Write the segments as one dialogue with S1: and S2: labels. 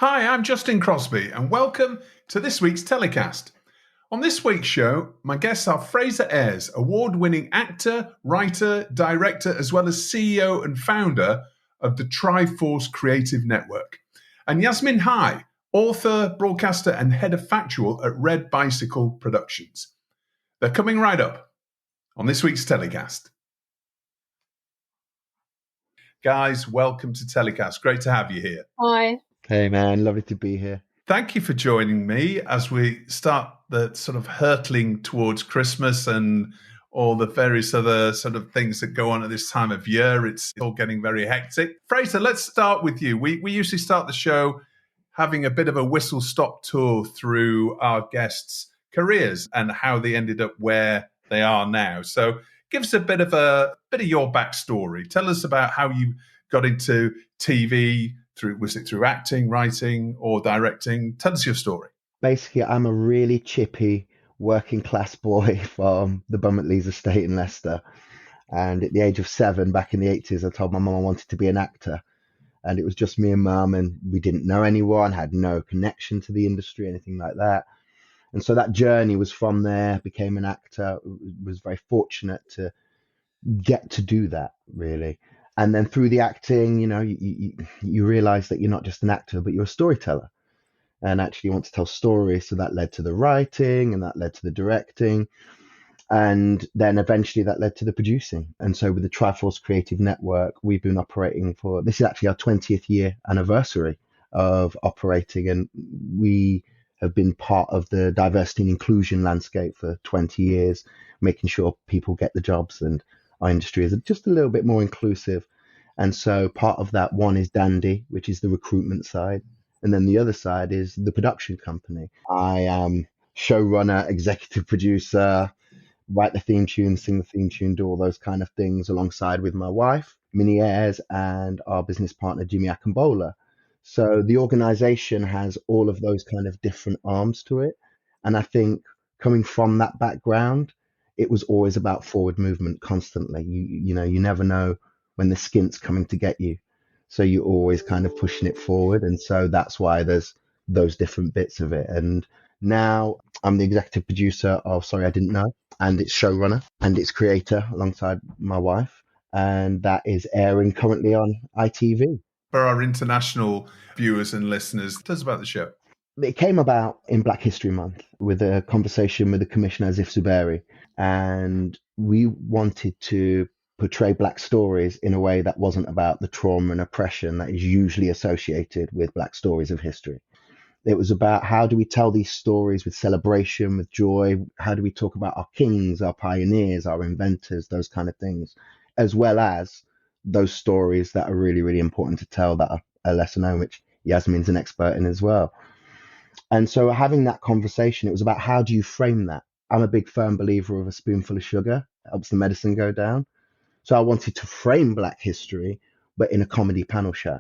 S1: Hi, I'm Justin Crosby, and welcome to this week's TellyCast. On this week's show, my guests are Fraser Ayres, award-winning actor, writer, director, as well as CEO and founder of the TriForce Creative Network, and Yasmin, author, broadcaster, and head of Factual at Red Bicycle Productions. They're coming right up on this week's TellyCast. Guys, welcome to TellyCast. Great to have you here.
S2: Hi.
S3: Hey man, lovely to be here.
S1: Thank you for joining me as we start the sort of hurtling towards Christmas and all the various other sort of things that go on at this time of year. It's all getting very hectic. Fraser, let's start with you. We usually start the show having a bit of a whistle-stop tour through our guests' careers and how they ended up where they are now. So give us a bit of your backstory. Tell us about how you got into TV. Was it through acting, writing, or directing? Tell us your story.
S3: Basically, I'm a really chippy working class boy from the Bummetley's estate in Leicester. And at the age of 7, back in the 80s, I told my mum I wanted to be an actor. And it was just me and mum, and we didn't know anyone, had no connection to the industry, anything like that. And so that journey was from there, became an actor, was very fortunate to get to do that, really. And then through the acting, you realize that you're not just an actor, but you're a storyteller. And actually you want to tell stories. So that led to the writing, and that led to the directing. And then eventually that led to the producing. And so with the TriForce Creative Network, we've been operating this is actually our 20th year anniversary of operating. And we have been part of the diversity and inclusion landscape for 20 years, making sure people get the jobs, and our industry is just a little bit more inclusive. And so part of that one is Dandy, which is the recruitment side. And then the other side is the production company. I am showrunner, executive producer, write the theme tune, sing the theme tune, do all those kind of things alongside with my wife, Minnie Ayres, and our business partner, Jimmy Akambola. So the organization has all of those kind of different arms to it. And I think coming from that background, it was always about forward movement constantly. You never know when the skint's coming to get you. So you're always kind of pushing it forward. And so that's why there's those different bits of it. And now I'm the executive producer of Sorry I Didn't Know, and it's showrunner and it's creator alongside my wife. And that is airing currently on ITV.
S1: For our international viewers and listeners, tell us about the show.
S3: It came about in Black History Month with a conversation with the Commissioner, Zif Zuberi, and we wanted to portray Black stories in a way that wasn't about the trauma and oppression that is usually associated with Black stories of history. It was about how do we tell these stories with celebration, with joy? How do we talk about our kings, our pioneers, our inventors, those kind of things, as well as those stories that are really, really important to tell that are lesser known, which Yasmin's an expert in as well. And so having that conversation, it was about how do you frame that? I'm a big firm believer of a spoonful of sugar helps the medicine go down. So I wanted to frame Black history, but in a comedy panel show,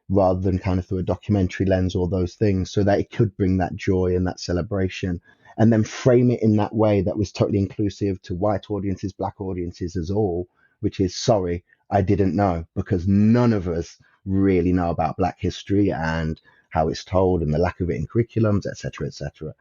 S3: rather than kind of through a documentary lens or those things, so that it could bring that joy and that celebration, and then frame it in that way that was totally inclusive to white audiences, Black audiences as all, which is sorry, I didn't know, because none of us really know about Black history and how it's told and the lack of it in curriculums, etc., etc.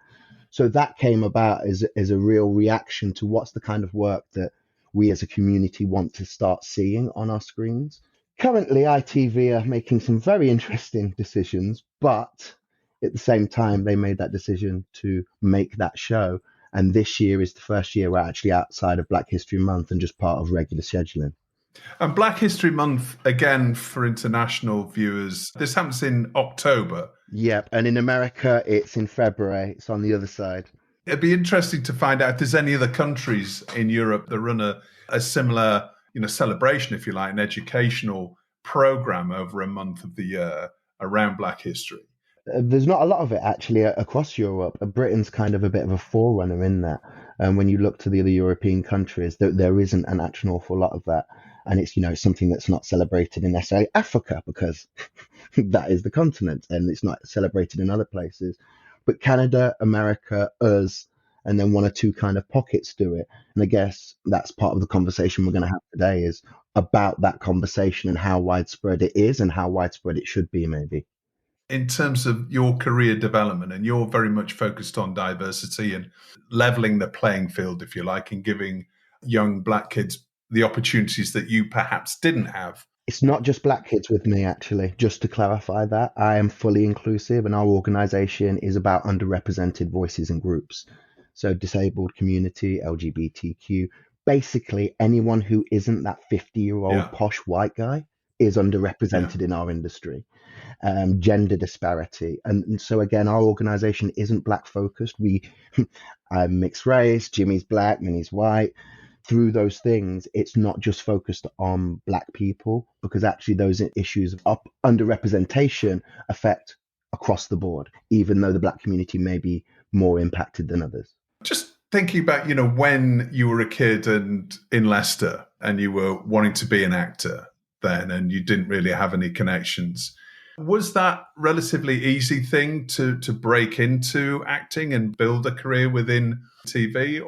S3: So that came about as a real reaction to what's the kind of work that we as a community want to start seeing on our screens. Currently, ITV are making some very interesting decisions, but at the same time, they made that decision to make that show. And this year is the first year we're actually outside of Black History Month and just part of regular scheduling.
S1: And Black History Month, again, for international viewers, this happens in October.
S3: Yep. And in America, it's in February. It's on the other side.
S1: It'd be interesting to find out if there's any other countries in Europe that run a similar, celebration, if you like, an educational program over a month of the year around Black history.
S3: There's not a lot of it actually across Europe. Britain's kind of a bit of a forerunner in that. And when you look to the other European countries, there isn't an actual awful lot of that. And it's, something that's not celebrated in necessarily Africa because that is the continent and it's not celebrated in other places. But Canada, America, us, and then one or two kind of pockets do it. And I guess that's part of the conversation we're going to have today is about that conversation and how widespread it is and how widespread it should be maybe.
S1: in terms of your career development, and you're very much focused on diversity and leveling the playing field, if you like, and giving young Black kids the opportunities that you perhaps didn't have.
S3: It's not just Black kids with me, actually. Just to clarify that, I am fully inclusive, and our organization is about underrepresented voices and groups. So, disabled community, LGBTQ, basically anyone who isn't that 50-year-old
S1: Yeah,
S3: posh white guy is
S1: yeah.
S3: underrepresented in our industry. Gender disparity. And so again, our organization isn't Black focused. I'm mixed race, Jimmy's Black, Minnie's white. Through those things, it's not just focused on Black people, because actually those issues of underrepresentation affect across the board, even though the Black community may be more impacted than others.
S1: Just thinking about, when you were a kid and in Leicester and you were wanting to be an actor then and you didn't really have any connections, was that relatively easy thing to break into acting and build a career within TV?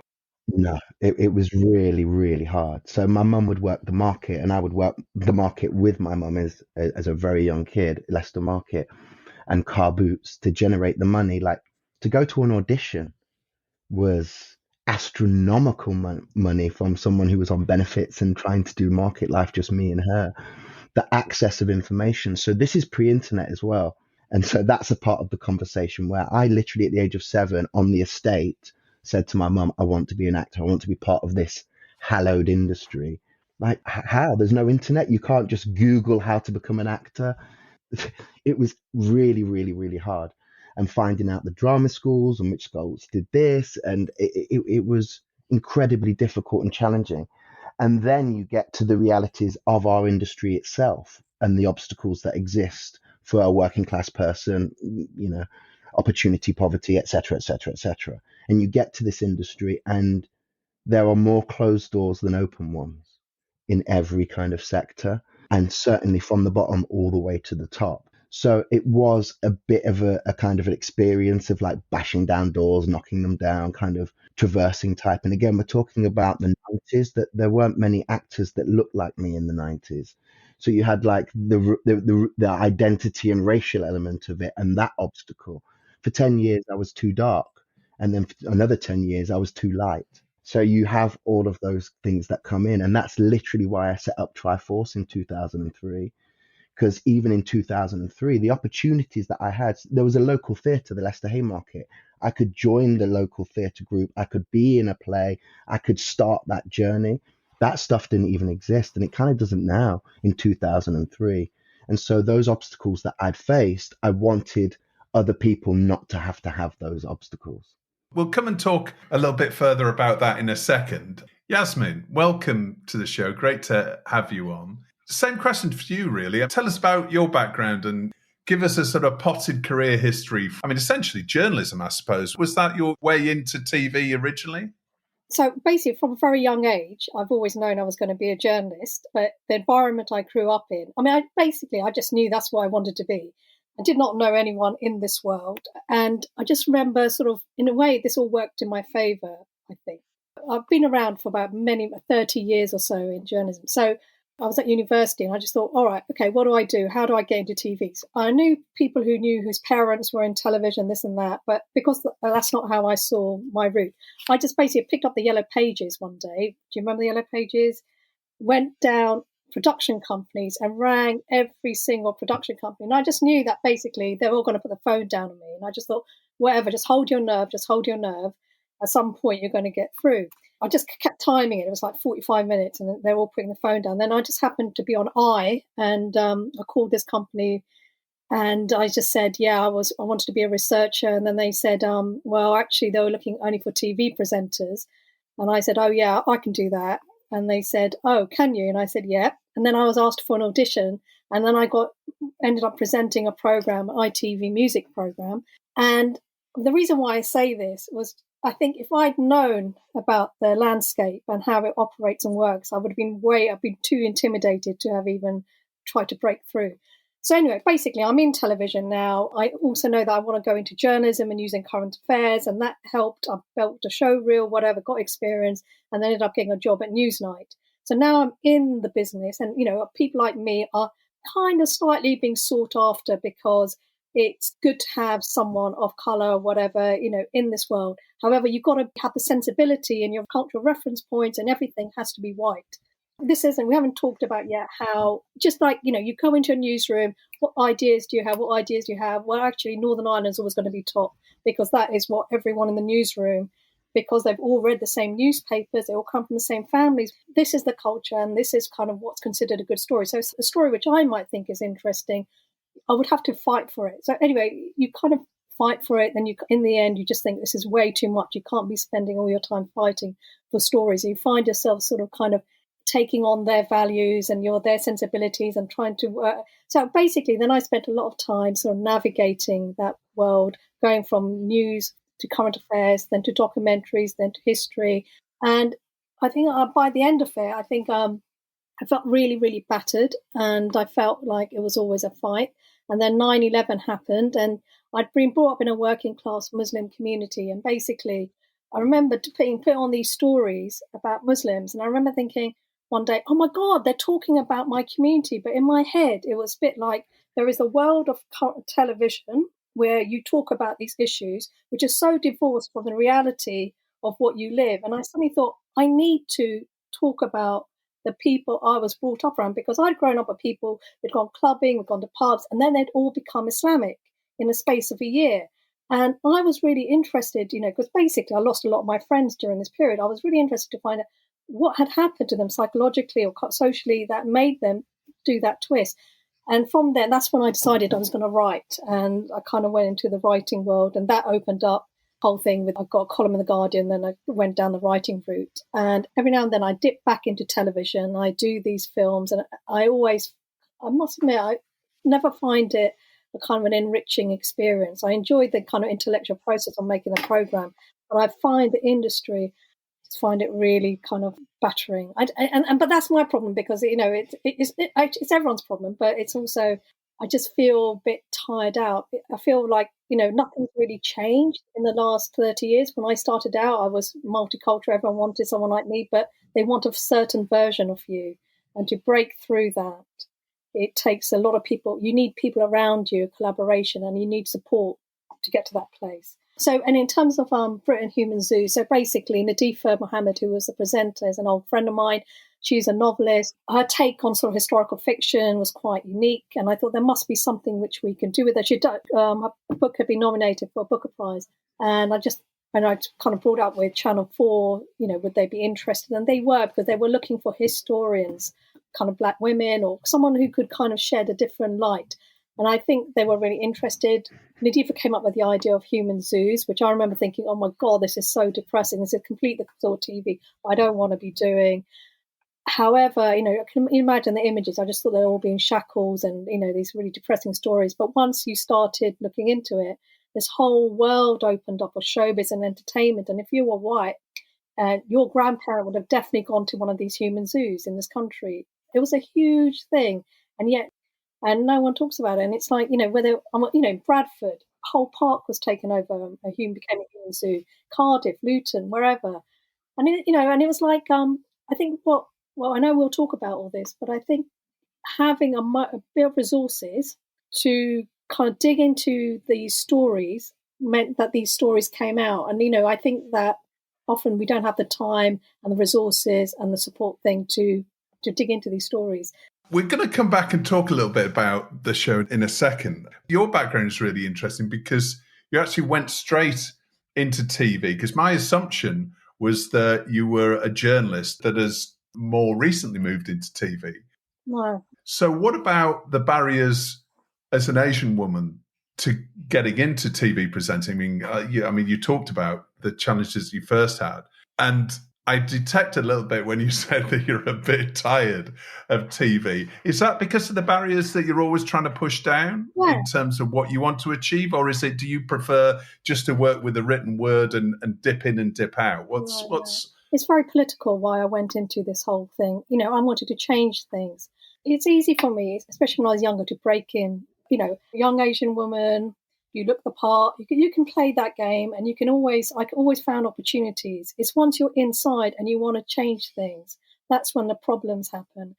S3: No, it was really, really hard. So my mum would work the market, and I would work the market with my mum as a very young kid, Leicester Market and car boots to generate the money. Like, to go to an audition was astronomical money from someone who was on benefits and trying to do market life, just me and her. The access of information. So this is pre-internet as well. And so that's a part of the conversation where I literally at the age of 7 on the estate said to my mum, I want to be an actor. I want to be part of this hallowed industry. Like, how? There's no internet. You can't just Google how to become an actor. It was really, really, really hard. And finding out the drama schools and which schools did this. And it was incredibly difficult and challenging. And then you get to the realities of our industry itself and the obstacles that exist for a working class person, opportunity, poverty, etc., etc., etc. And you get to this industry, and there are more closed doors than open ones in every kind of sector, and certainly from the bottom all the way to the top. So it was a bit of a kind of an experience of like bashing down doors, knocking them down, kind of traversing type. And again, we're talking about the 90s, that there weren't many actors that looked like me in the 90s. So you had like the identity and racial element of it, and that obstacle. For 10 years, I was too dark. And then for another 10 years, I was too light. So you have all of those things that come in. And that's literally why I set up TriForce in 2003. Because even in 2003, the opportunities that I had, there was a local theatre, the Leicester Haymarket. I could join the local theatre group. I could be in a play. I could start that journey. That stuff didn't even exist. And it kind of doesn't now in 2003. And so those obstacles that I'd faced, I wanted other people not to have those obstacles.
S1: We'll come and talk a little bit further about that in a second. Yasmin, welcome to the show. Great to have you on. Same question for you, really. Tell us about your background and give us a sort of potted career history. I mean, essentially journalism, I suppose. Was that your way into TV originally?
S2: So basically, from a very young age, I've always known I was going to be a journalist, but the environment I grew up in, I just knew that's what I wanted to be. I did not know anyone in this world. And I just remember sort of, in a way, this all worked in my favour, I think. I've been around for about 30 years or so in journalism. So I was at university and I just thought, all right, okay, what do I do? How do I get into TV? So I knew people who knew whose parents were in television, this and that, but because that's not how I saw my route, I just basically picked up the Yellow Pages one day. Do you remember the Yellow Pages? Went down production companies and rang every single production company. And I just knew that basically they were all going to put the phone down on me. And I just thought, whatever, just hold your nerve, just hold your nerve. At some point, you're going to get through. I just kept timing it. It was like 45 minutes and they were all putting the phone down. Then I just happened to be on I, and I called this company and I just said, I wanted to be a researcher. And then they said, well, actually, they were looking only for TV presenters. And I said, oh, yeah, I can do that. And they said, oh, can you? And I said, yeah. And then I was asked for an audition. And then I ended up presenting a program, an ITV music program. And the reason why I say this was, I think if I'd known about the landscape and how it operates and works, I've been too intimidated to have even tried to break through. So anyway, basically, I'm in television now. I also know that I want to go into journalism and using current affairs, and that helped. I built a show reel, whatever, got experience, and ended up getting a job at Newsnight. So now I'm in the business, and people like me are kind of slightly being sought after because it's good to have someone of colour or whatever, in this world. However, you've got to have the sensibility and your cultural reference points and everything has to be white. We haven't talked about yet how, just like, you go into a newsroom, what ideas do you have? What ideas do you have? Well, actually, Northern Ireland's always going to be top because that is what everyone in the newsroom, because they've all read the same newspapers, they all come from the same families. This is the culture and this is kind of what's considered a good story. So it's a story which I might think is interesting. I would have to fight for it. So anyway, you kind of fight for it. Then in the end, you just think this is way too much. You can't be spending all your time fighting for stories. You find yourself sort of kind of taking on their values and their sensibilities and trying to work. So basically, then I spent a lot of time sort of navigating that world, going from news to current affairs, then to documentaries, then to history. And I think by the end of it, I think I felt really, really battered and I felt like it was always a fight. And then 9/11 happened and I'd been brought up in a working class Muslim community. And basically, I remember being put on these stories about Muslims. And I remember thinking one day, oh my God, they're talking about my community. But in my head, it was a bit like there is a world of television where you talk about these issues, which is so divorced from the reality of what you live. And I suddenly thought, I need to talk about the people I was brought up around, because I'd grown up with people who'd gone clubbing, we'd gone to pubs, and then they'd all become Islamic in the space of a year. And I was really interested, because basically I lost a lot of my friends during this period. I was really interested to find out what had happened to them psychologically or socially that made them do that twist. And from then, that's when I decided I was going to write. And I kind of went into the writing world, and that opened up whole thing with, I got a column in the Guardian, then I went down the writing route. And every now and then I dip back into television. I do these films, and I must admit, I never find it a kind of an enriching experience. I enjoy the kind of intellectual process of making a program, but I find the industry, find it really kind of battering. But that's my problem, because it's everyone's problem, but it's also, I just feel a bit tired out. I feel like, nothing's really changed in the last 30 years. When I started out, I was multicultural. Everyone wanted someone like me, but they want a certain version of you. And to break through that, it takes a lot of people. You need people around you, collaboration, and you need support to get to that place. So, and in terms of Britain Human Zoo, so basically Nadifa Mohammed, who was the presenter, is an old friend of mine. She's a novelist. Her take on sort of historical fiction was quite unique, and I thought there must be something which we can do with it. Her book had been nominated for a Booker Prize, and I kind of brought up with Channel 4, would they be interested? And they were, because they were looking for historians, kind of black women, or someone who could kind of shed a different light. And I think they were really interested. Nadifa came up with the idea of human zoos, which I remember thinking, oh my God, this is so depressing. This is complete the sort of TV I don't want to be doing. However, I can imagine the images. I just thought they'd all be in shackles and, these really depressing stories. But once you started looking into it, this whole world opened up of showbiz and entertainment. And if you were white, your grandparent would have definitely gone to one of these human zoos in this country. It was a huge thing. And no one talks about it. And it's like, Bradford, a whole park was taken over, became a human zoo, Cardiff, Luton, wherever. And, and it was like, I think I know we'll talk about all this, but I think having a bit of resources to kind of dig into these stories meant that these stories came out. And, I think that often we don't have the time and the resources and the support thing to dig into these stories.
S1: We're going to come back and talk a little bit about the show in a second. Your background is really interesting because you actually went straight into TV, because my assumption was that you were a journalist that has more recently moved into TV.
S2: No.
S1: So what about the barriers as an Asian woman to getting into TV presenting? I mean, you talked about the challenges you first had, and I detect a little bit when you said that you're a bit tired of TV. Is that because of the barriers that you're always trying to push down in terms of what you want to achieve? Or do you prefer just to work with the written word and dip in and dip out? What's...
S2: It's very political why I went into this whole thing. I wanted to change things. It's easy for me, especially when I was younger, to break in, young Asian woman. You look the part, you can play that game, and I always found opportunities. It's once you're inside and you want to change things, that's when the problems happen.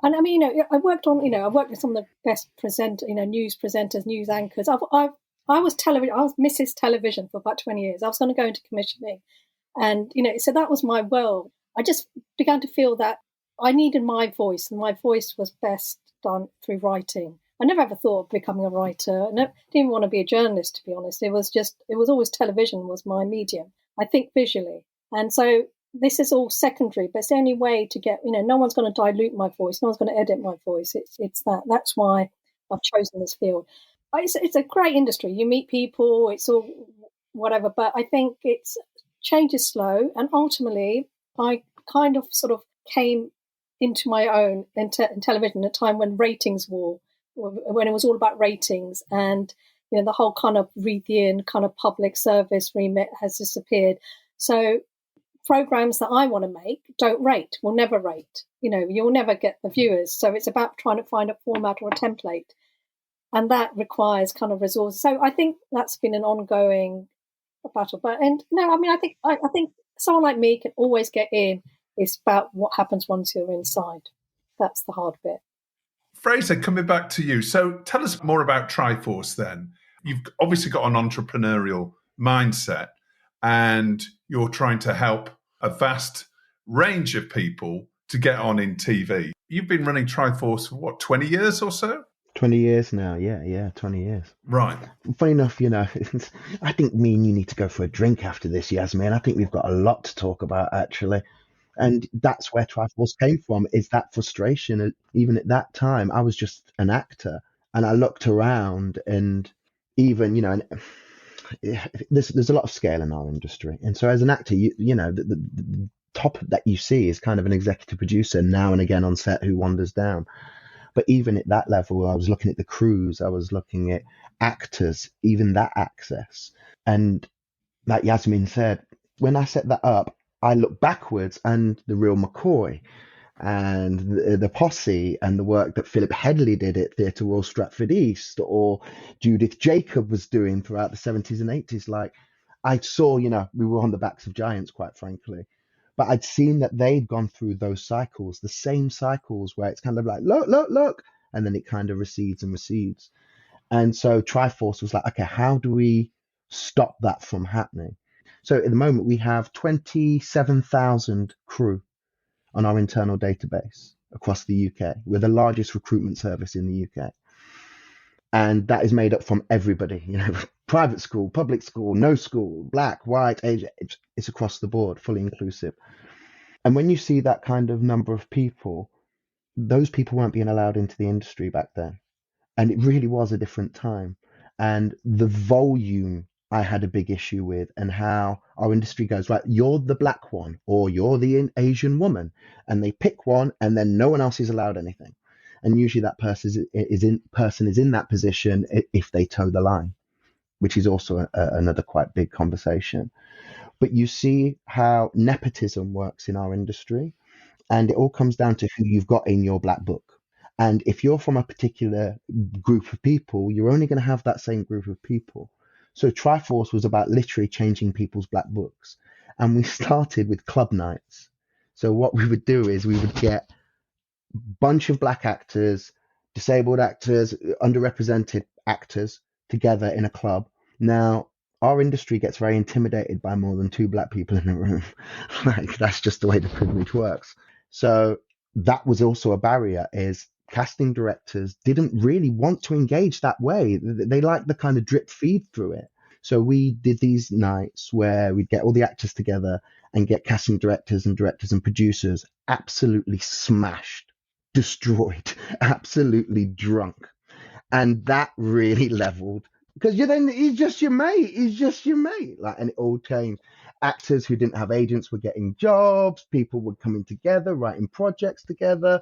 S2: And I mean, I worked with some of the best news presenters, news anchors. I was television. I was Mrs. Television for about 20 years. I was going to go into commissioning, and so that was my world. I just began to feel that I needed my voice, and my voice was best done through writing. I never ever thought of becoming a writer. I didn't even want to be a journalist, to be honest. It was always television was my medium. I think visually, and so this is all secondary, but it's the only way to get, no one's going to dilute my voice. No one's going to edit my voice. That's why I've chosen this field. It's a great industry. You meet people, it's all whatever, but I think change is slow. And ultimately, I kind of sort of came into my own in television at a time when ratings war, when it was all about ratings, and, the whole kind of read the in kind of public service remit has disappeared. So programs that I want to make don't rate, will never rate. You'll never get the viewers. So it's about trying to find a format or a template. And that requires kind of resources. So I think that's been an ongoing battle. I think someone like me can always get in. It's about what happens once you're inside. That's the hard bit.
S1: Fraser, coming back to you. So tell us more about TriForce then. You've obviously got an entrepreneurial mindset, and you're trying to help a vast range of people to get on in TV. You've been running TriForce for 20 years or so?
S3: 20 years now, yeah, 20 years.
S1: Right.
S3: Funny enough, I think me and you need to go for a drink after this, Yasmin. I think we've got a lot to talk about, actually. And that's where TriForce came from, is that frustration. Even at that time, I was just an actor, and I looked around, and even, there's a lot of scale in our industry. And so as an actor, the top that you see is kind of an executive producer now and again on set who wanders down. But even at that level, I was looking at the crews, I was looking at actors, even that access. And like Yasmin said, when I set that up, I look backwards, and the real McCoy and the Posse and the work that Philip Headley did at Theatre Royal Stratford East, or Judith Jacob was doing throughout the 70s and 80s. Like, I saw, we were on the backs of giants, quite frankly. But I'd seen that they'd gone through those cycles, the same cycles where it's kind of like, look, and then it kind of recedes and recedes. And so TriForce was like, okay, how do we stop that from happening? So at the moment, we have 27,000 crew on our internal database across the UK. We're the largest recruitment service in the UK. And that is made up from everybody, private school, public school, no school, black, white, Asian, it's across the board, fully inclusive. And when you see that kind of number of people, those people weren't being allowed into the industry back then. And it really was a different time. And the volume I had a big issue with, and how our industry goes, right, you're the black one, or you're the Asian woman, and they pick one, and then no one else is allowed anything. And usually that person is in that position if they toe the line, which is also another quite big conversation. But you see how nepotism works in our industry, and it all comes down to who you've got in your black book. And if you're from a particular group of people, you're only going to have that same group of people. So TriForce was about literally changing people's black books. And we started with club nights. So what we would do is we would get a bunch of black actors, disabled actors, underrepresented actors together in a club. Now, our industry gets very intimidated by more than two black people in a room. Like, that's just the way the privilege works. So that was also a barrier, is casting directors didn't really want to engage that way. They liked the kind of drip feed through it. So we did these nights where we'd get all the actors together and get casting directors and producers absolutely smashed, destroyed, absolutely drunk. And that really leveled, because he's just your mate. Like, and it all changed. Actors who didn't have agents were getting jobs, people were coming together, writing projects together,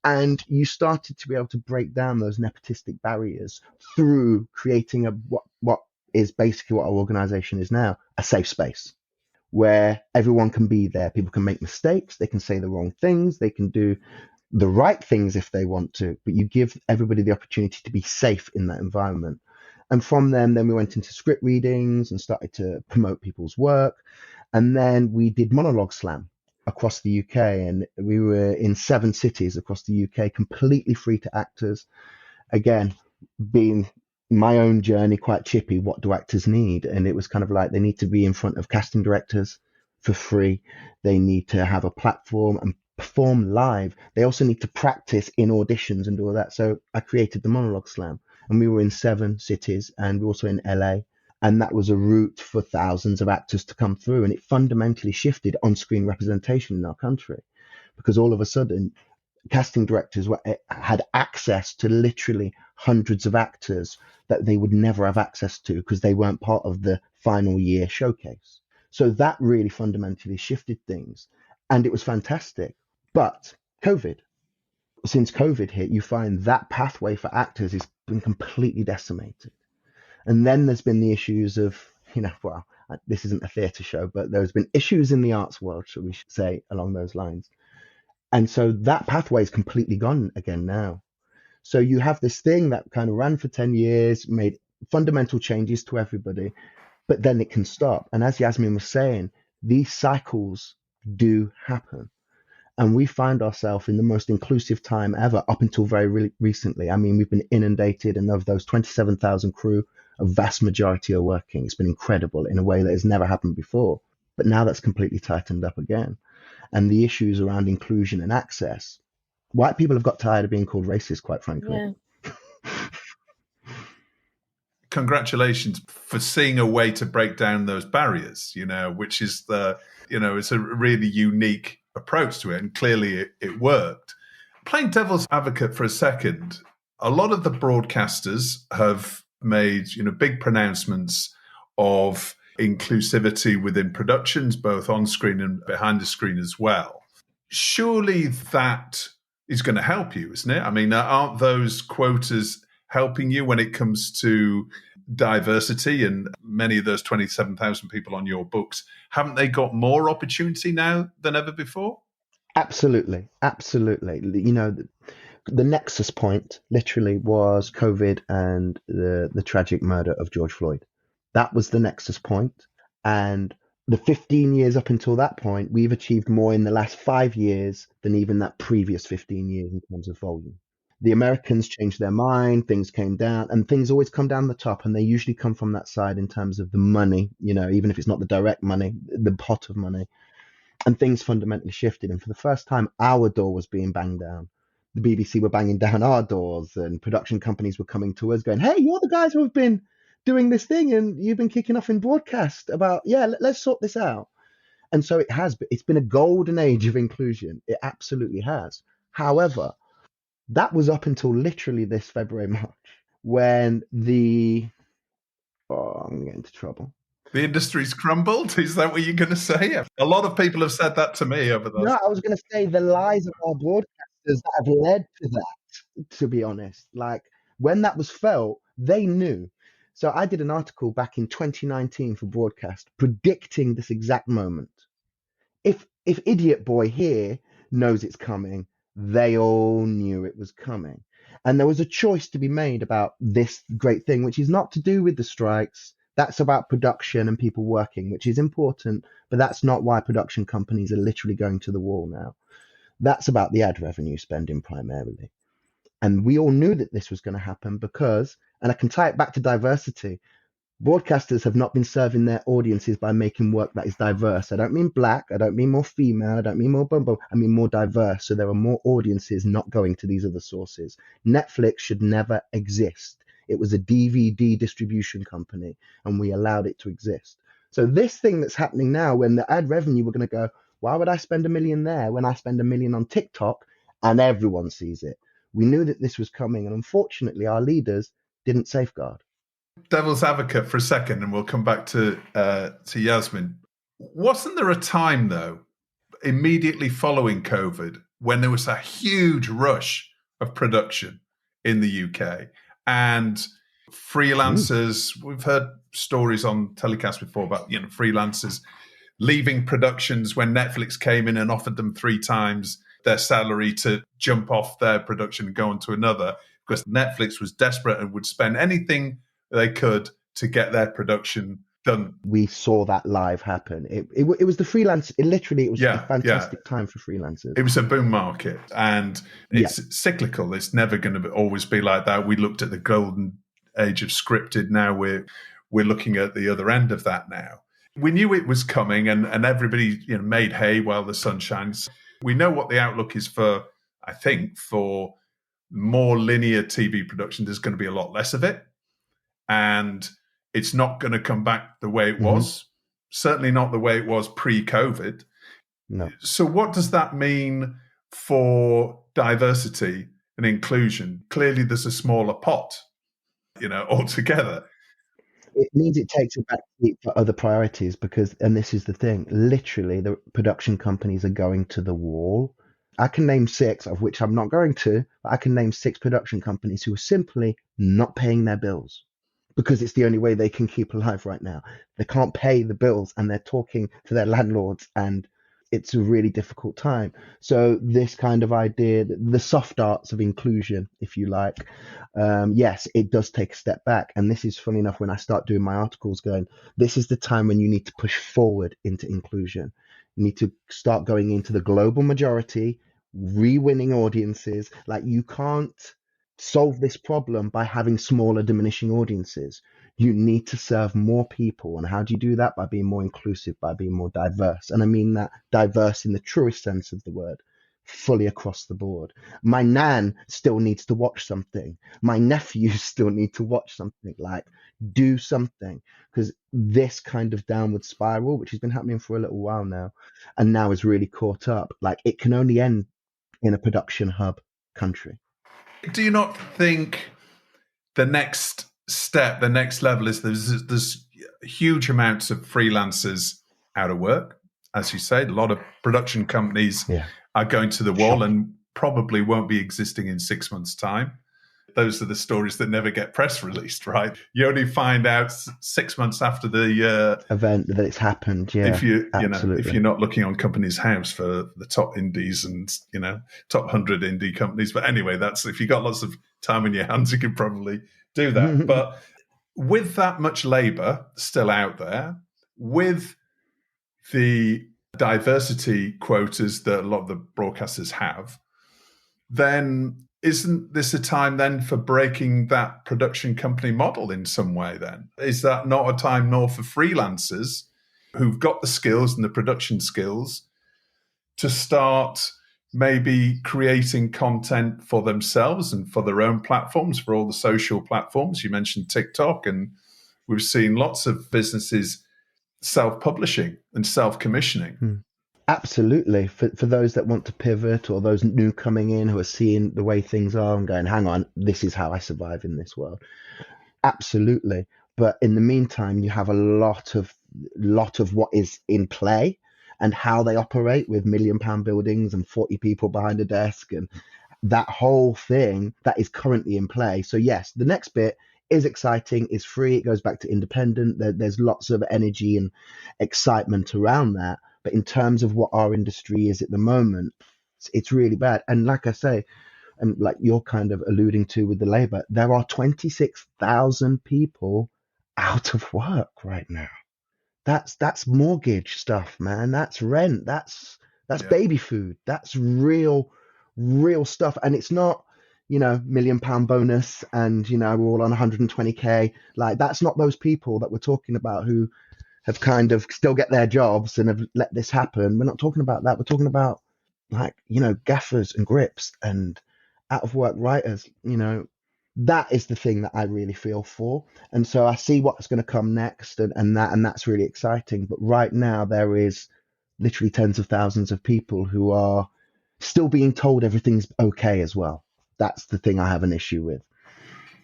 S3: and you started to be able to break down those nepotistic barriers through creating what is basically what our organization is now, a safe space where everyone can be there. People can make mistakes, they can say the wrong things, they can do the right things if they want to, but you give everybody the opportunity to be safe in that environment. And from then we went into script readings and started to promote people's work. And then we did Monologue Slam, across the UK, and we were in 7 cities across the UK, completely free to actors. Again, being my own journey quite chippy, what do actors need? And it was kind of like they need to be in front of casting directors for free. They need to have a platform and perform live. They also need to practice in auditions and do all that. So I created the Monologue Slam, and we were in 7 cities, and we're also in LA. And that was a route for thousands of actors to come through. And it fundamentally shifted on-screen representation in our country, because all of a sudden casting directors had access to literally hundreds of actors that they would never have access to because they weren't part of the final year showcase. So that really fundamentally shifted things, and it was fantastic. But since COVID hit, you find that pathway for actors has been completely decimated. And then there's been the issues of, this isn't a theatre show, but there's been issues in the arts world, shall we say, along those lines. And so that pathway is completely gone again now. So you have this thing that kind of ran for 10 years, made fundamental changes to everybody, but then it can stop. And as Yasmin was saying, these cycles do happen. And we find ourselves in the most inclusive time ever up until very recently. I mean, we've been inundated, and of those 27,000 crew, a vast majority are working. It's been incredible in a way that has never happened before. But now that's completely tightened up again. And the issues around inclusion and access, white people have got tired of being called racist, quite frankly.
S2: Yeah.
S1: Congratulations for seeing a way to break down those barriers, which is it's a really unique approach to it. And clearly it worked. Playing devil's advocate for a second, a lot of the broadcasters have made, big pronouncements of inclusivity within productions, both on screen and behind the screen as well. Surely that is going to help you, isn't it? I mean, aren't those quotas helping you when it comes to diversity? And many of those 27,000 people on your books, haven't they got more opportunity now than ever before?
S3: Absolutely. The nexus point literally was COVID and the tragic murder of George Floyd. That was the nexus point. And the 15 years up until that point, we've achieved more in the last 5 years than even that previous 15 years in terms of volume. The Americans changed their mind, things came down, and things always come down the top, and they usually come from that side in terms of the money, even if it's not the direct money, the pot of money. And things fundamentally shifted. And for the first time, our door was being banged down. The BBC were banging down our doors, and production companies were coming to us going, hey, you're the guys who have been doing this thing, and you've been kicking off in broadcast about, let's sort this out. And so it's been a golden age of inclusion. It absolutely has. However, that was up until literally this February, March, when I'm going to get into trouble.
S1: The industry's crumbled? Is that what you're going to say? A lot of people have said that to me over the
S3: No, I was going to say the lies of our broadcasters that have led to that, to be honest. Like, when that was felt, they knew. So I did an article back in 2019 for Broadcast predicting this exact moment. If Idiot Boy here knows it's coming, they all knew it was coming. And there was a choice to be made about this great thing, which is not to do with the strikes. That's about production and people working, which is important, but that's not why production companies are literally going to the wall now. That's about the ad revenue spending primarily. And we all knew that this was going to happen because, and I can tie it back to diversity, broadcasters have not been serving their audiences by making work that is diverse. I don't mean black, I don't mean more female, I don't mean more bumbo, I mean more diverse. So there are more audiences not going to these other sources. Netflix should never exist. It was a DVD distribution company, and we allowed it to exist. So this thing that's happening now, when the ad revenue, we're going to go, why would I spend $1 million there when I spend $1 million on TikTok and everyone sees it? We knew that this was coming, and unfortunately, our leaders didn't safeguard.
S1: Devil's advocate for a second, and we'll come back to Yasmin. Wasn't there a time, though, immediately following COVID, when there was a huge rush of production in the UK? And freelancers, we've heard stories on TellyCast before about freelancers leaving productions when Netflix came in and offered them 3 times their salary to jump off their production and go on to another, because Netflix was desperate and would spend anything they could to get their production Done.
S3: We saw that live happen. It was the freelance. It was a
S1: Yeah,
S3: fantastic time for freelancers.
S1: It was a boom market, and it's cyclical. It's never going to always be like that. We looked at the golden age of scripted. Now we're looking at the other end of that now. We knew it was coming, and everybody made hay while the sun shines. We know what the outlook is for, I think, for more linear TV production. There's going to be a lot less of it, and it's not going to come back the way it was. Certainly not the way it was pre-COVID.
S3: No.
S1: So what does that mean for diversity and inclusion? Clearly there's a smaller pot, altogether.
S3: It means it takes a backseat for other priorities because, and this is the thing, literally the production companies are going to the wall. I can name 6, of which I'm not going to, but I can name 6 production companies who are simply not paying their bills because it's the only way they can keep alive right now. They can't pay the bills and they're talking to their landlords, and it's a really difficult time. So this kind of idea, the soft arts of inclusion, if you like, yes, it does take a step back. And this is funny enough, when I start doing my articles going, this is the time when you need to push forward into inclusion. You need to start going into the global majority, re-winning audiences. Like, you can't solve this problem by having smaller diminishing audiences. You need to serve more people. And how do you do that? By being more inclusive, by being more diverse. And I mean that diverse in the truest sense of the word, fully across the board. My nan still needs to watch something. My nephews still need to watch something. Like, do something, because this kind of downward spiral, which has been happening for a little while now, and now is really caught up, like, it can only end in a production hub country.
S1: Do you not think the next step, the next level is there's huge amounts of freelancers out of work? As you say, a lot of production companies are going to the wall and probably won't be existing in 6 months' time. Those are the stories that never get press released, right? You only find out 6 months after the
S3: event that it's happened. Yeah,
S1: if you're not looking on Companies House for the top indies and top 100 indie companies. But anyway, that's if you got lots of time in your hands, you can probably do that. But with that much labor still out there, with the diversity quotas that a lot of the broadcasters have, then isn't this a time then for breaking that production company model in some way then? Is that not a time more for freelancers who've got the skills and the production skills to start maybe creating content for themselves and for their own platforms, for all the social platforms? You mentioned TikTok, and we've seen lots of businesses self-publishing and self-commissioning.
S3: Absolutely. For those that want to pivot, or those new coming in who are seeing the way things are and going, hang on, this is how I survive in this world. Absolutely. But in the meantime, you have a lot of what is in play and how they operate with £1 million buildings and 40 people behind a desk and that whole thing that is currently in play. So yes, the next bit is exciting, is free. It goes back to independent. There's lots of energy and excitement around that. But in terms of what our industry is at the moment, it's really bad. And like I say, and like you're kind of alluding to with the labor, there are 26,000 people out of work right now. That's mortgage stuff, man. That's rent. That's baby food. That's real stuff. And it's not, £1 million bonus and, we're all on 120K. Like, that's not those people that we're talking about who have kind of still get their jobs and have let this happen. We're not talking about that. We're talking about, like, gaffers and grips and out of work writers. That is the thing that I really feel for. And so I see what's going to come next, and that's really exciting. But right now there is literally tens of thousands of people who are still being told everything's okay as well. That's the thing I have an issue with.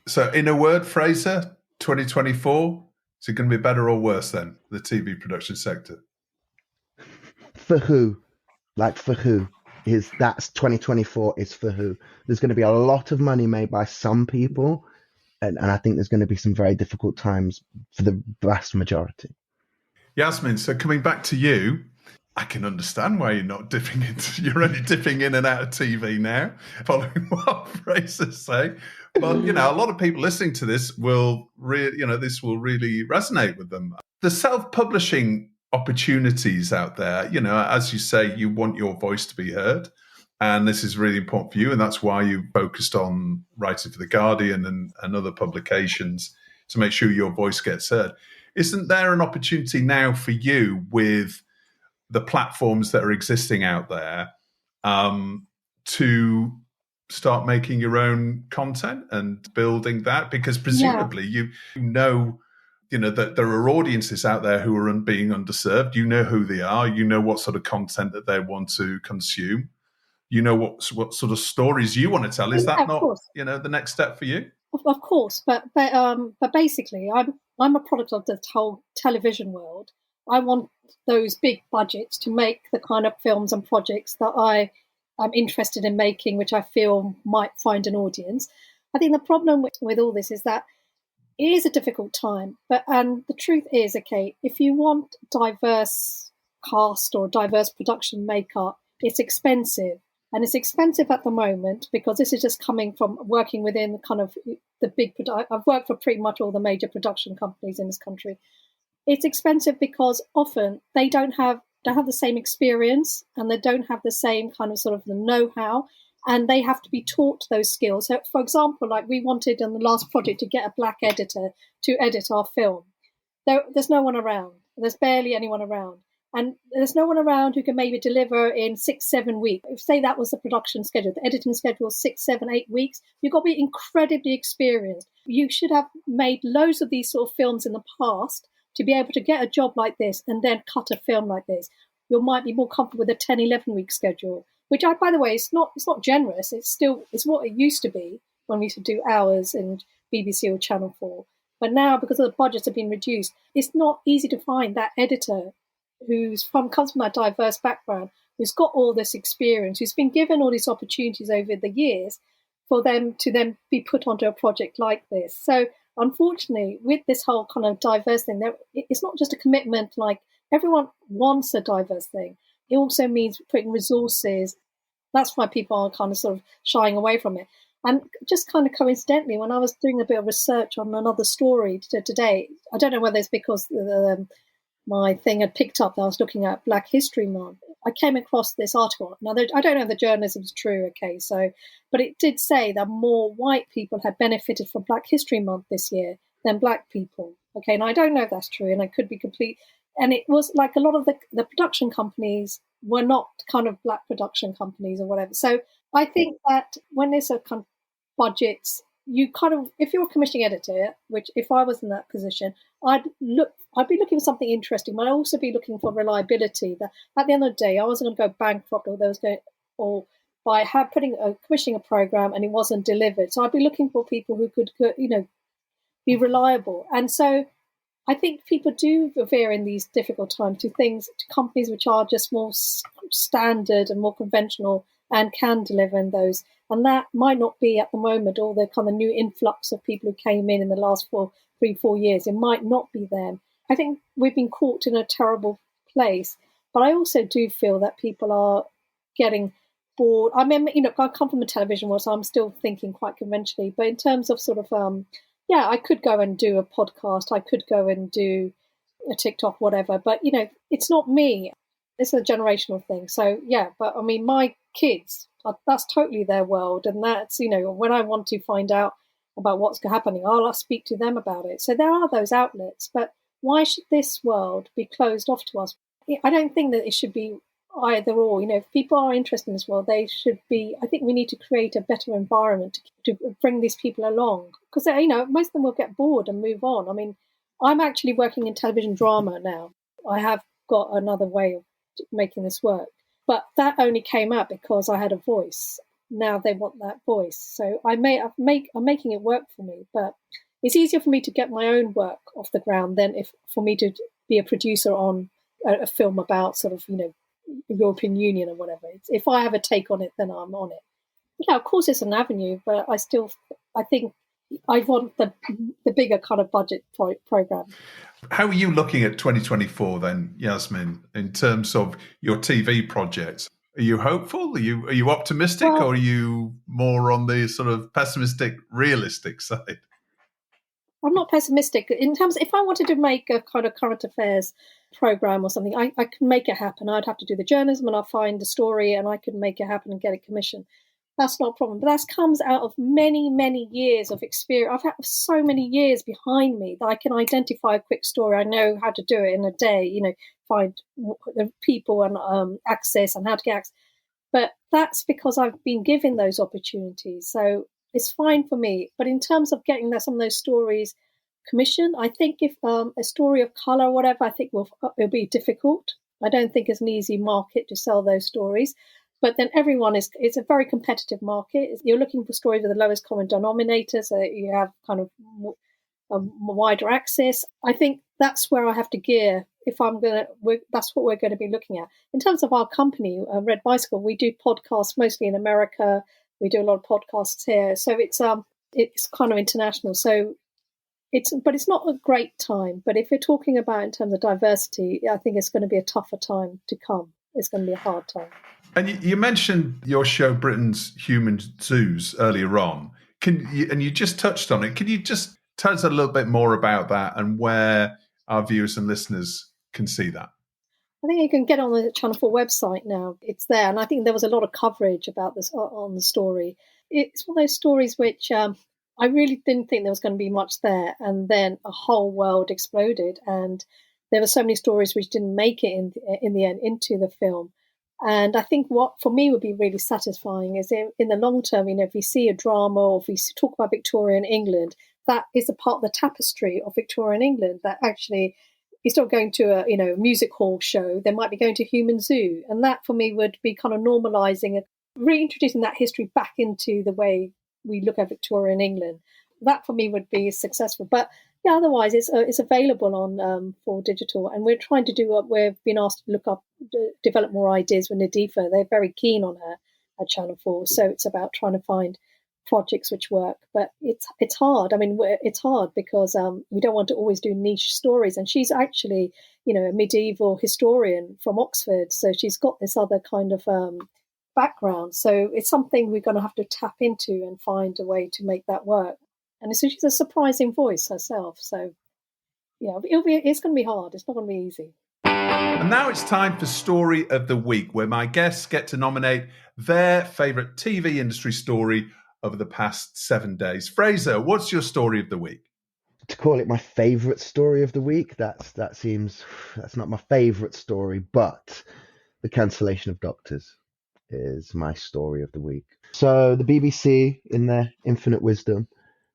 S1: So in a word, Fraser, 2024, is it going to be better or worse than the TV production sector?
S3: For who? Like, for who? That's 2024 is for who? There's going to be a lot of money made by some people, and I think there's going to be some very difficult times for the vast majority.
S1: Yasmin, so coming back to you, I can understand why you're not dipping into. You're only dipping in and out of TV now, following what Fraser's saying. But, a lot of people listening to this this will really resonate with them. The self-publishing opportunities out there, as you say, you want your voice to be heard. And this is really important for you. And that's why you focused on writing for The Guardian and other publications to make sure your voice gets heard. Isn't there an opportunity now for you with the platforms that are existing out there to start making your own content and building that? Because presumably you know that there are audiences out there who are being underserved. You know who they are. You know what sort of content that they want to consume. You know what sort of stories you want to tell. Is that not the next step for you?
S2: Of course, but basically, I'm a product of the whole television world. I want those big budgets to make the kind of films and projects that I'm interested in making, which I feel might find an audience. I think the problem with all this is that it is a difficult time. And the truth is, okay, if you want diverse cast or diverse production makeup, it's expensive. And it's expensive at the moment because this is just coming from working within kind of the big. I've worked for pretty much all the major production companies in this country. It's expensive because often they don't have the same experience and they don't have the same kind of sort of the know-how, and they have to be taught those skills. So, for example, like we wanted in the last project to get a black editor to edit our film. There's no one around. There's barely anyone around. And there's no one around who can maybe deliver in 6-7 weeks. If, say, that was the production schedule, the editing schedule was 6, 7, 8 weeks, you've got to be incredibly experienced. You should have made loads of these sort of films in the past to be able to get a job like this and then cut a film like this. You might be more comfortable with a 10, 11-week schedule, which, by the way, it's not generous. It's what it used to be when we used to do hours in BBC or Channel 4. But now, because the budgets have been reduced, it's not easy to find that editor comes from that diverse background, who's got all this experience, who's been given all these opportunities over the years for them to then be put onto a project like this. So unfortunately, with this whole kind of diverse thing, it's not just a commitment like everyone wants a diverse thing. It also means putting resources. That's why people are kind of sort of shying away from it. And just kind of coincidentally, when I was doing a bit of research on another story today, I don't know whether it's because my thing had picked up that I was looking at Black History Month, I came across this article. Now, I don't know if the journalism is true, okay, but it did say that more white people had benefited from Black History Month this year than black people. Okay, and I don't know if that's true, and I could be complete. And it was like a lot of the production companies were not kind of black production companies or whatever. So I think that when there's a kind of budgets, you kind of, if you're a commissioning editor, which if I was in that position, I'd be looking for something interesting, but I'd also be looking for reliability. That at the end of the day, I wasn't going to go bankrupt by putting commissioning a program and it wasn't delivered. So I'd be looking for people who could, be reliable. And so I think people do veer in these difficult times to companies which are just more standard and more conventional and can deliver in those. And that might not be at the moment all the kind of new influx of people who came in the last 3-4 years. It might not be them. I think we've been caught in a terrible place. But I also do feel that people are getting bored. I mean, I come from a television world, so I'm still thinking quite conventionally. But in terms of sort of, I could go and do a podcast. I could go and do a TikTok, whatever. But, it's not me. It's a generational thing. So, yeah, but I mean, my kids, that's totally their world. And that's, when I want to find out about what's happening, I'll speak to them about it. So there are those outlets. But why should this world be closed off to us? I don't think that it should be either or. If people are interested in this world, they should be. I think we need to create a better environment to bring these people along. Because, most of them will get bored and move on. I mean, I'm actually working in television drama now. I have got another way of making this work. But that only came out because I had a voice. Now they want that voice. So I'm making it work for me. But it's easier for me to get my own work off the ground than for me to be a producer on a film about sort of, European Union or whatever. If I have a take on it, then I'm on it. Yeah, of course it's an avenue, but I think I want the bigger kind of budget program.
S1: How are you looking at 2024 then, Yasmin, in terms of your TV projects? Are you hopeful? Are you optimistic,
S2: Well,
S1: or are you more on the sort of pessimistic, realistic side?
S2: I'm not pessimistic in terms. If I wanted to make a kind of current affairs program or something, I can make it happen. I'd have to do the journalism, and I'll find the story, and I can make it happen and get it commissioned. That's not a problem. But that comes out of many, many years of experience. I've had so many years behind me that I can identify a quick story. I know how to do it in a day. Find the people and access and how to get access. But that's because I've been given those opportunities. So it's fine for me. But in terms of getting some of those stories commissioned, I think if a story of color or whatever, I think it'll be difficult. I don't think it's an easy market to sell those stories. But then it's a very competitive market. You're looking for stories with the lowest common denominator, so that you have kind of wider access. I think that's where I have to gear. That's what we're going to be looking at. In terms of our company, Red Bicycle, we do podcasts mostly in America. We do a lot of podcasts here, so it's kind of international. So but it's not a great time. But if you're talking about in terms of diversity, I think it's going to be a tougher time to come. It's going to be a hard time.
S1: And you mentioned your show, Britain's Human Zoos, earlier on. And you just touched on it. Can you just tell us a little bit more about that and where our viewers and listeners can see that?
S2: I think you can get on the Channel 4 website now. It's there. And I think there was a lot of coverage about this on the story. It's one of those stories which I really didn't think there was going to be much there. And then a whole world exploded. And there were so many stories which didn't make it in the end into the film. And I think what for me would be really satisfying is in the long term, if we see a drama or if we talk about Victorian England, that is a part of the tapestry of Victorian England that actually is not going to a music hall show. They might be going to Human Zoo. And that for me would be kind of normalizing and reintroducing that history back into the way we look at Victorian England. That for me would be successful. But yeah, otherwise it's available on for digital, and we're trying to do what we've been asked to look up, develop more ideas with Nadifa. They're very keen on her at Channel 4, so it's about trying to find projects which work. But it's hard. I mean, it's hard because we don't want to always do niche stories, and she's actually a medieval historian from Oxford, so she's got this other kind of background. So it's something we're going to have to tap into and find a way to make that work. And so she's a surprising voice herself. So, yeah, it's going to be hard. It's not going to be easy.
S1: And now it's time for Story of the Week, where my guests get to nominate their favourite TV industry story over the past 7 days. Fraser, what's your story of the week?
S3: To call it my favourite story of the week, that's not my favourite story, but the cancellation of Doctors is my story of the week. So the BBC, in their infinite wisdom,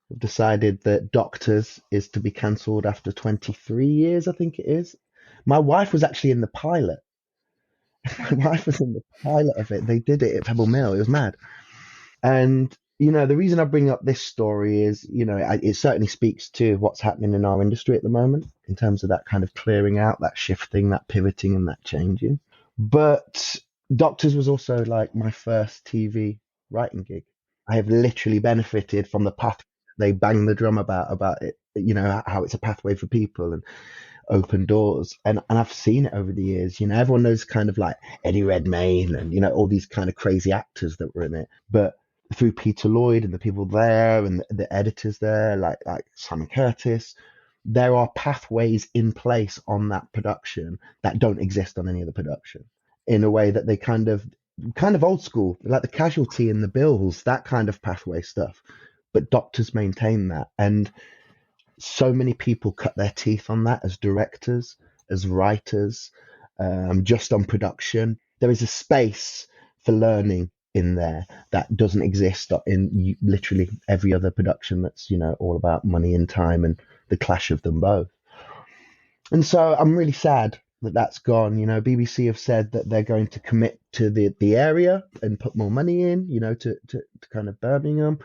S3: have decided that Doctors is to be cancelled after 23 years, I think it is. My wife was actually in the pilot. My wife was in the pilot of it. They did it at Pebble Mill. It was mad. And, the reason I bring up this story is, it certainly speaks to what's happening in our industry at the moment in terms of that kind of clearing out, that shifting, that pivoting and that changing. But Doctors was also like my first TV writing gig. I have literally benefited from the path they bang the drum about it, how it's a pathway for people and open doors. And I've seen it over the years. Everyone knows kind of like Eddie Redmayne and, all these kind of crazy actors that were in it. But through Peter Lloyd and the people there and the editors there, like Simon Curtis, there are pathways in place on that production that don't exist on any other production, in a way that they kind of old school, like The Casualty and The Bills, that kind of pathway stuff. But Doctors maintain that. And so many people cut their teeth on that as directors, as writers, just on production. There is a space for learning in there that doesn't exist in literally every other production that's, all about money and time and the clash of them both. And so I'm really sad that that's gone. BBC have said that they're going to commit to the area and put more money in, to kind of Birmingham.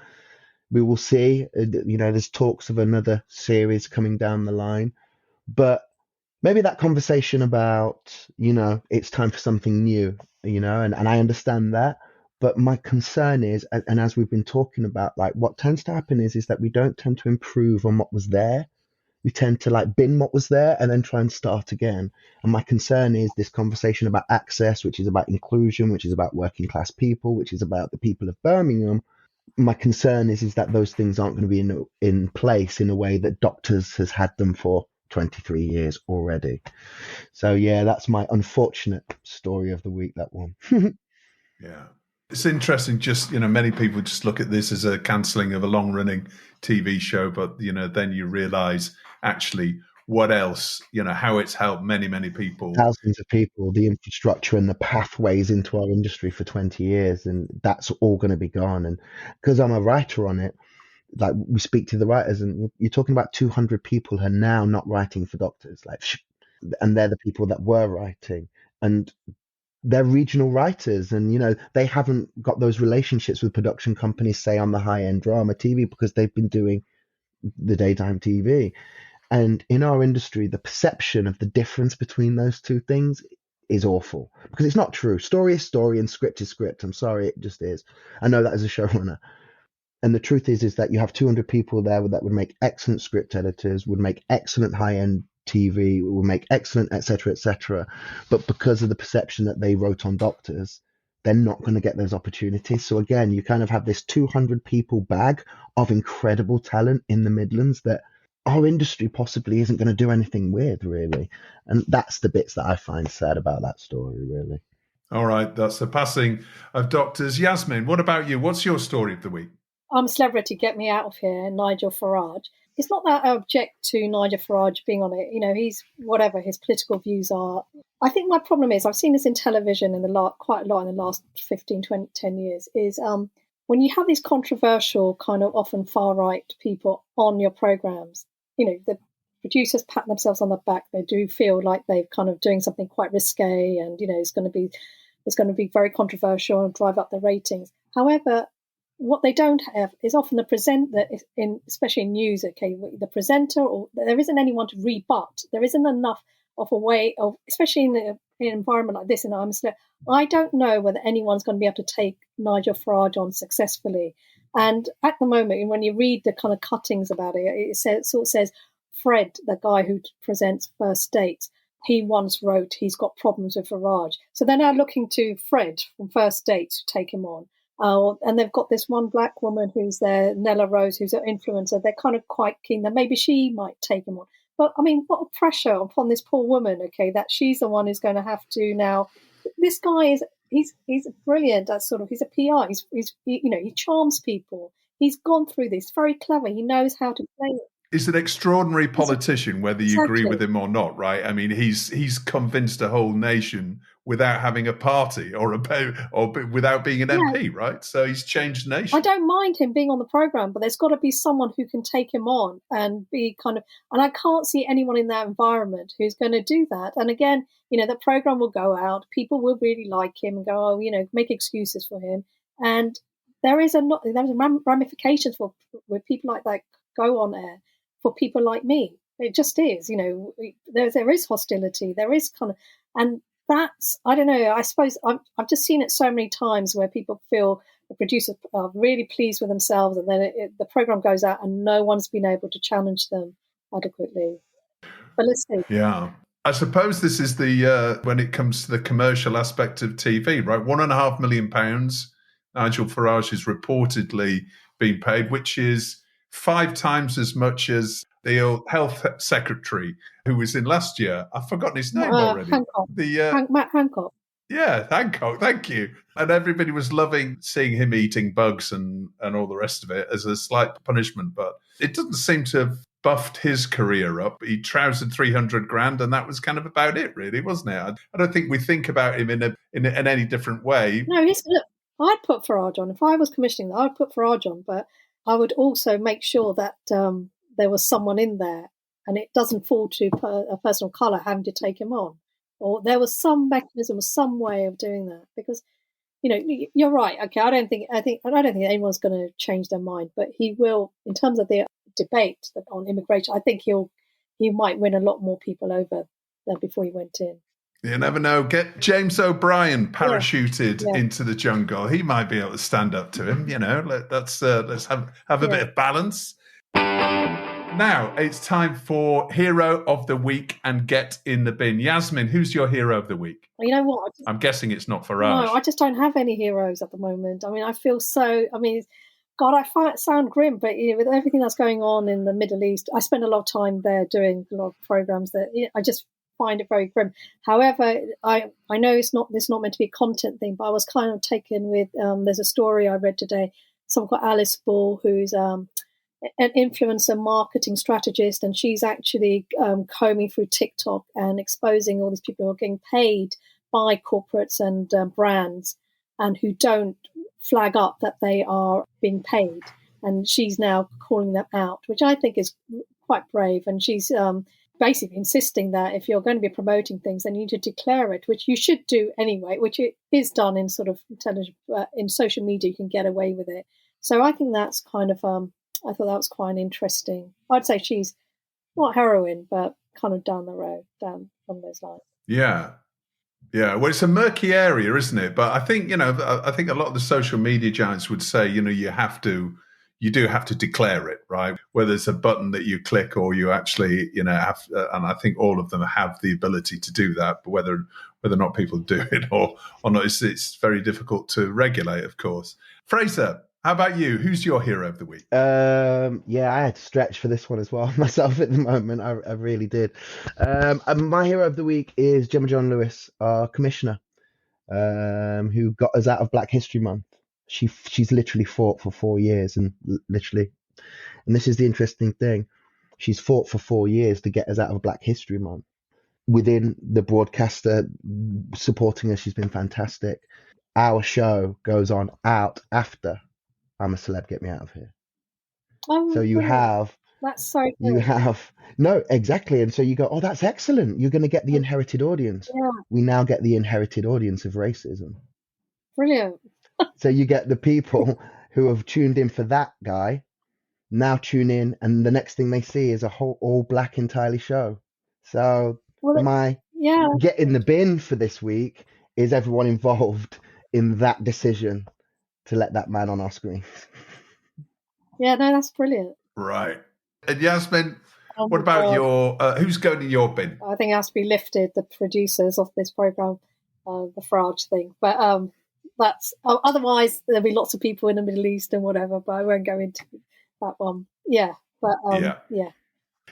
S3: We will see. There's talks of another series coming down the line, but maybe that conversation about, it's time for something new, and I understand that. But my concern is, and as we've been talking about, like what tends to happen is that we don't tend to improve on what was there. we tend to like bin what was there and then try and start again. And my concern is this conversation about access, which is about inclusion, which is about working class people, which is about the people of Birmingham. My concern is that those things aren't going to be in place in a way that doctors has had them for 23 years already. So yeah, that's my unfortunate story of the week, that one.
S1: Yeah. It's interesting, just, many people just look at this as a cancelling of a long-running TV show, but, then you realise actually what else, how it's helped many, many people.
S3: Thousands of people, the infrastructure and the pathways into our industry for 20 years, and that's all going to be gone. And because I'm a writer on it, like we speak to the writers, and you're talking about 200 people who are now not writing for doctors, and they're the people that were writing. And they're regional writers, and they haven't got those relationships with production companies, say on the high-end drama TV, because they've been doing the daytime TV. And in our industry, the perception of the difference between those two things is awful, because it's not true. Story is story and script is script. I'm sorry, it just is. I know that as a showrunner. And the truth is that you have 200 people there that would make excellent script editors, would make excellent high-end TV, will make excellent, etc. But because of the perception that they wrote on doctors, they're not going to get those opportunities. So again, you kind of have this 200 people bag of incredible talent in the Midlands that our industry possibly isn't going to do anything with, really. And that's the bits that I find sad about that story, really.
S1: All right, that's the passing of doctors. Yasmin, what about you? What's your story of the week?
S2: I'm a celebrity, get me out of here, Nigel Farage. It's not that I object to Nigel Farage being on it. He's whatever his political views are. I think my problem is, I've seen this in television quite a lot in the last 15, 20, 10 years, is when you have these controversial kind of often far-right people on your programs, the producers pat themselves on the back. They do feel like they're kind of doing something quite risque and, it's going to be very controversial and drive up the ratings. However, what they don't have is often especially in news, the presenter, or there isn't anyone to rebut. There isn't enough of a way of, especially in an environment like this, I don't know whether anyone's going to be able to take Nigel Farage on successfully. And at the moment, when you read the kind of cuttings about it, it says Fred, the guy who presents First Dates, he once wrote he's got problems with Farage. So they're now looking to Fred from First Dates to take him on. And they've got this one black woman who's there, Nella Rose, who's an influencer. They're kind of quite keen that maybe she might take him on. But, what a pressure upon this poor woman, that she's the one who's going to have to now. This guy he's brilliant. He's a PR. He charms people. He's gone through this, very clever. He knows how to play it.
S1: He's an extraordinary politician, whether you agree with him or not, right? I mean, he's convinced a whole nation without having a party or without being an MP, right? So he's changed the nation.
S2: I don't mind him being on the programme, but there's got to be someone who can take him on and be and I can't see anyone in that environment who's going to do that. And again, the programme will go out, people will really like him and go, make excuses for him. And there's ramifications with people like that go on air for people like me. It just is, there is hostility, there is and that's, I don't know, I suppose I've just seen it so many times where people feel the producers are really pleased with themselves, and then the programme goes out and no one's been able to challenge them adequately. But let's see.
S1: Yeah. I suppose this is when it comes to the commercial aspect of TV, right? £1.5 million Nigel Farage is reportedly being paid, which is 5 times as much as the health secretary who was in last year. I've forgotten his name already.
S2: Hancock. Matt Hancock.
S1: Yeah, Hancock. Thank you. And everybody was loving seeing him eating bugs and all the rest of it as a slight punishment. But it doesn't seem to have buffed his career up. He trousered 300 grand, and that was kind of about it, really, wasn't it? I don't think we think about him in any different way.
S2: No, look, I'd put Farage on. If I was commissioning, I'd put Farage on, but I would also make sure that there was someone in there, and it doesn't fall to a person of colour having to take him on, or there was some mechanism or some way of doing that. Because you're right. Okay, I don't think anyone's going to change their mind, but he will, in terms of the debate on immigration. I think he might win a lot more people over than before he went in.
S1: You never know. Get James O'Brien parachuted into the jungle. He might be able to stand up to him. Let's have a bit of balance. Now it's time for Hero of the Week and Get in the Bin. Yasmin, who's your Hero of the Week?
S2: You know what?
S1: I'm guessing it's not Farage.
S2: No, I just don't have any heroes at the moment. I mean, I feel so. I mean, God, I find it sound grim, but with everything that's going on in the Middle East, I spend a lot of time there doing a lot of programs that I just find it very grim. However, I know this is not meant to be a content thing, but I was kind of taken with. There's a story I read today. Someone called Alice Ball, who's an influencer marketing strategist, and she's actually combing through TikTok and exposing all these people who are getting paid by corporates and brands and who don't flag up that they are being paid. And she's now calling them out, which I think is quite brave. And she's basically insisting that if you're going to be promoting things, then you need to declare it, which you should do anyway, which it is done in sort of in social media. You can get away with it. So I think that's kind of I thought that was quite interesting. I'd say she's not heroine, but kind of down the road, down on those lines.
S1: Yeah. Yeah. Well, it's a murky area, isn't it? But I think, I think a lot of the social media giants would say, you do have to declare it, right? Whether it's a button that you click or you actually, have, and I think all of them have the ability to do that, but whether or not people do it or not, it's very difficult to regulate, of course. Fraser, how about you? Who's your Hero of the Week?
S3: Yeah, I had to stretch for this one as well myself at the moment. I really did. My Hero of the Week is Gemma John Lewis, our commissioner, who got us out of Black History Month. She's literally fought for 4 years, and this is the interesting thing. She's fought for 4 years to get us out of Black History Month. Within the broadcaster supporting us, she's been fantastic. Our show goes on out after I'm a Celeb, Get Me Out of Here.
S2: Oh,
S3: so you have...
S2: That's so good.
S3: You have... No, exactly. And so you go, oh, that's excellent. You're going to get the inherited audience.
S2: Yeah.
S3: We now get the inherited audience of racism.
S2: Brilliant.
S3: So you get the people who have tuned in for that guy now tune in, and the next thing they see is a whole all black entirely show. So my Get in the Bin for this week is everyone involved in that decision to let that man on our screen.
S2: Yeah, no, that's brilliant.
S1: Right. And Yasmin, what about your, who's going in your bin?
S2: I think it has to be lifted, the producers of this program, the Farage thing. But that's, otherwise there'll be lots of people in the Middle East and whatever, but I won't go into that one. Yeah. But yeah.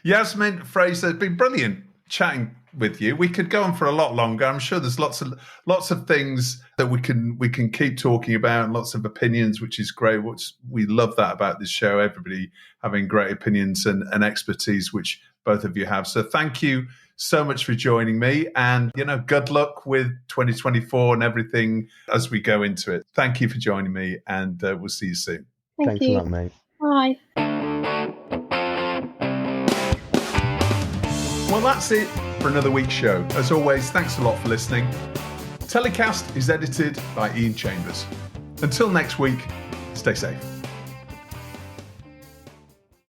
S1: Yasmin, Fraser, it's been brilliant chatting with you. We could go on for a lot longer. I'm sure there's lots of things that we can keep talking about, and lots of opinions, which is great. We love that about this show, everybody having great opinions and expertise, which both of you have. So thank you so much for joining me, and good luck with 2024 and everything as we go into it. Thank you for joining me, and we'll see you soon.
S3: Thanks a lot, mate.
S2: Bye.
S1: Well, that's it for another week's show. As always, thanks a lot for listening. TellyCast is edited by Ian Chambers. Until next week, stay safe.